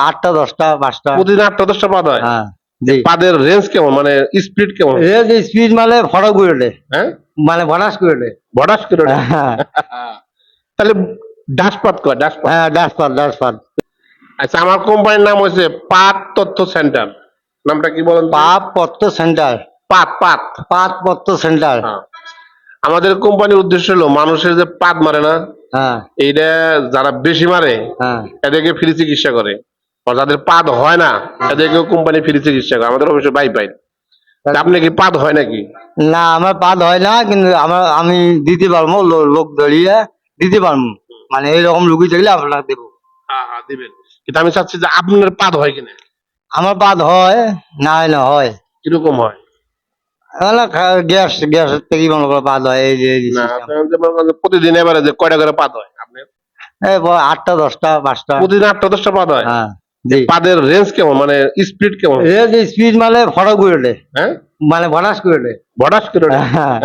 আটটা দশটা পাঁচটা। প্রতিদিন 8টা-10টা পাদ হয়? হ্যাঁ জি। পাদের রেঞ্জ কেমন, মানে স্পিড কেমন? স্পিড মানে ফটো করে ওঠে, হ্যাঁ, মানে ভটাস করে ওঠে। ভটাস করে ওঠে? হ্যাঁ তাহলে ডাসপাত কয়, ডাসপাত? হ্যাঁ, ডাসপাত ডাসপাত। আচ্ছা, আমার কোম্পানির নাম হচ্ছে পাত তথ্য সেন্টার। নামটা কি বলেন তো? পাপ পত্র সেন্টার। পাত পাত পাত পত্র সেন্টার। হ্যাঁ। আমাদের কোম্পানির উদ্দেশ্য হলো মানুষের যে পাদ মারে না, হ্যাঁ এইটা যারা বেশি মারে হ্যাঁ। এদেরকে ফ্রি চিকিৎসা করে, আর যাদের পাদ হয় না এদেরকেও কোম্পানি ফ্রি চিকিৎসা করে। আমাদের অবশ্যই বাই পাই। আপনি কি পাদ হয় নাকি? না, আমার পাদ হয় না, কিন্তু আমি দিতে পারবো, লোক ধরিয়ে দিতে পারবো। মানে এইরকম রুগী থাকলে আপনাকে দেবো। হ্যাঁ হ্যাঁ, দিবেন। কিন্তু আমি চাচ্ছি যে আপনার পাদ হয় কিনা। আমার পাদ হয় না, হয় না হয়। কিরকম হয়? গ্যাস গ্যাসের থেকে মনে করো পাদ হয়, এই যে না, সিস্টেম। আপনার যে মনে করেন যে প্রতিদিন এবারে যে কয়টা করে পাদ হয় আপনার? আটটা দশটা পাঁচটা। প্রতিদিন 8টা-10টা পাদ হয়? হ্যাঁ জি। পাদের রেঞ্জ কেমন, মানে স্পিড কেমন? স্পিড মানে ফটো করে ওঠে, হ্যাঁ, মানে ভটাস করে ওঠে। ভটাস করে ওঠে? হ্যাঁ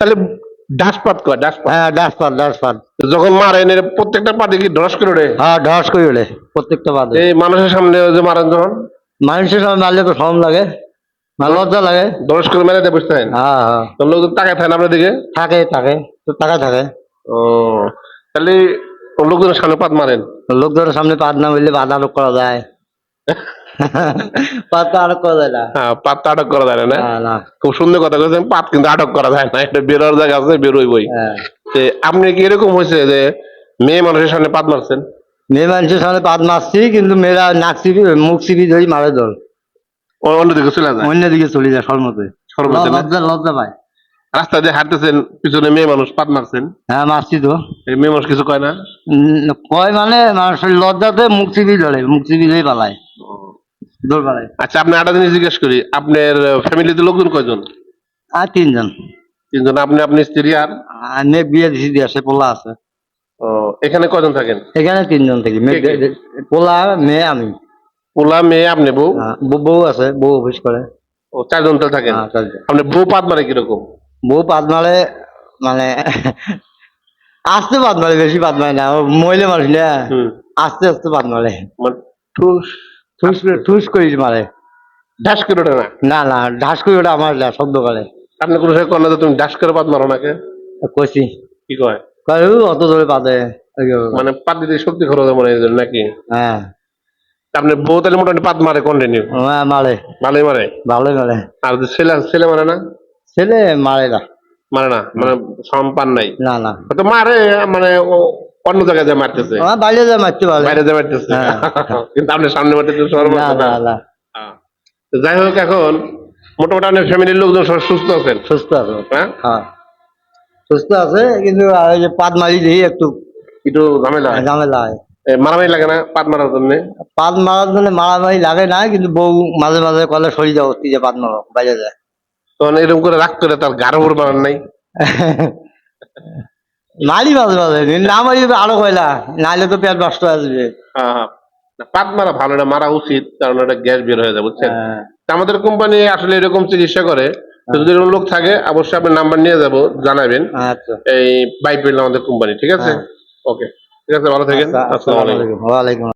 তাহলে ডাসপাত কয়, ডাসপাত? হ্যাঁ, ডাসপাত ডাসপাত। যখন মারেন এর প্রত্যেকটা পাতে কি ড্রস করে ওঠে? হ্যাঁ, ঢস করে ওঠে প্রত্যেকটা পাদে। এই মানুষের সামনে যে মারেন যখন মানুষের সামনে মারলে তো শরম লাগে, মানে লজ্জা লাগে। ড্রস করে মেরে দিয়ে বসতেন, হ্যাঁ হ্যাঁ, তো লোক তাকায় থাকেন আপনার দিকে? থাকে থাকে, তো টাকা থাকে। ও, তাহলে লোকজনের সামনে পাত মারেন? লোকজনের সামনে পাদ না বললে বাধা আরোপ করা যায়। পাদ তো আরোপ করা যায় না। হ্যাঁ, পাত তো আটক করা যায় না, না? না না। খুব সুন্দর কথা বলেছেন, পাত কিন্তু আটক করা যায় না, এটা বেরোর জায়গা আছে, বেরোইবই। হ্যাঁ। আপনি কি এরকম হয়েছে যে মেয়ে মানুষের সামনে পাত মারছেন? মেয়ে মানুষের সামনে পাদ মারছি, কিন্তু মেয়েরা নাক চিপি মুখ চিপি ধরি মারে দল, অন্যদিকে চলে যায়? অন্যদিকে চলে যায় সর্বতে। সর্বতে না? লজ্জা লজ্জা পায়। রাস্তা দিয়ে হাঁটতেছেন, পিছনে মেয়ে মানুষ পাত মারছেন, হ্যাঁ মারছি তো। এই মেয়ে মানুষ কিছু কয় না? কয় মানে মানুষের লজ্জাতে মুখ চিপি ধরে, মুখ চিপি ধরে পালায়, দৌড় পালায়। আচ্ছা, আপনি একটা জিনিস জিজ্ঞেস করি, আপনার ফ্যামিলিতে লোকজন কয়জন? আর তিনজন। 3 জন? আপনি, আপনি স্ত্রী আর? আর মেয়ে বিয়ে দিছি, দিয়ে আসে, পোলা আছে। ও, এখানে কয়জন থাকেন? এখানে তিনজন থাকি, কে কে? পোলা মেয়ে আমি। পোলা, মেয়ে, আপনি, বউ? বউ আছে, বউ অফিস করে। ও, 4 জন তো থাকেন। হ্যাঁ, চারজন। আপনি বউ পাত মারে কিরকম? বউ পাদ মারে মানে আস্তে পাদ মারে, বেশি পাদ মারে না, ও মহিলা মানুষ না। হুম, আস্তে আস্তে পাদ মারে, মানে ঠুস ঠুস করে ঠুস করে মারে। ঢাস করে ওঠে না? না না, ঢাস করে ওটা আমার না, শব্দ করে। আপনি কোনো সময় কন্যা তুমি ঢাস করে পাত মারো নাকি? কইছি, কি কয়? কয় ও অত জোরে পাদে। মানে পাত দিতে শক্তি খরচ হয় মনে হয় এই জন্য নাকি? হ্যাঁ আপনার বউ তাহলে মোটামুটি পাত মারে কন্টিনিউ? হ্যাঁ, মারে, ভালোই মারে? ভালোই মারে। আর যে ছেলে, ছেলে মারে না? ছেলে মারে না। মারে না মানে সম্পান নাই? না না, হয়তো মারে, মানে অন্য জায়গায় যে মারতেছে, আমার বাইরে যা মারতে পারে। বাইরে যে মারতেছে, হ্যাঁ। কিন্তু আপনার সামনে মারতেছে, শহর না মারতেছে না না? না, হ্যাঁ। তো যাই হোক, এখন মোটামুটি আপনার ফ্যামিলির লোকজন সব সুস্থ আছেন? সুস্থ আছে। হ্যাঁ, হ্যাঁ সুস্থ আছে, কিন্তু ওই যে পাদ মারি দিই একটু একটু ঝামেলা হয়? ঝামেলা হয়। মারামারি লাগে না পাত মারার জন্য? পাদ মারার জন্য মারামারি লাগে না, কিন্তু বউ মাঝে মাঝে কলে সরি যাও, তুই যে পাদ মারো বাইরে যায়। তখন এরকম করে রাগ করে তার গাড়ো উপর বানান নাই? মারি মাঝে মাঝে, না মারি তো আরো কয়লা, নাহলে তো পেট নষ্ট হয়ে আসবে। হ্যাঁ হ্যাঁ, না, পাত মারা ভালো না, মারা উচিত, কারণ এটা গ্যাস বের হয়ে যায়, বুঝছেন? হ্যাঁ। তা আমাদের কোম্পানি আসলে এরকম চিকিৎসা করে। তো যদি এরকম লোক থাকে অবশ্যই আপনার নাম্বার নিয়ে যাবো, জানাবেন। আচ্ছা এই বাইপেল আমাদের কোম্পানি, ঠিক আছে? হ্যাঁ। ওকে, ঠিক আছে, ভালো থাকেন। আচ্ছা, আসসালামু আসসালামু আলাইকুম। আলাইকুম। ওয়ালাইকুম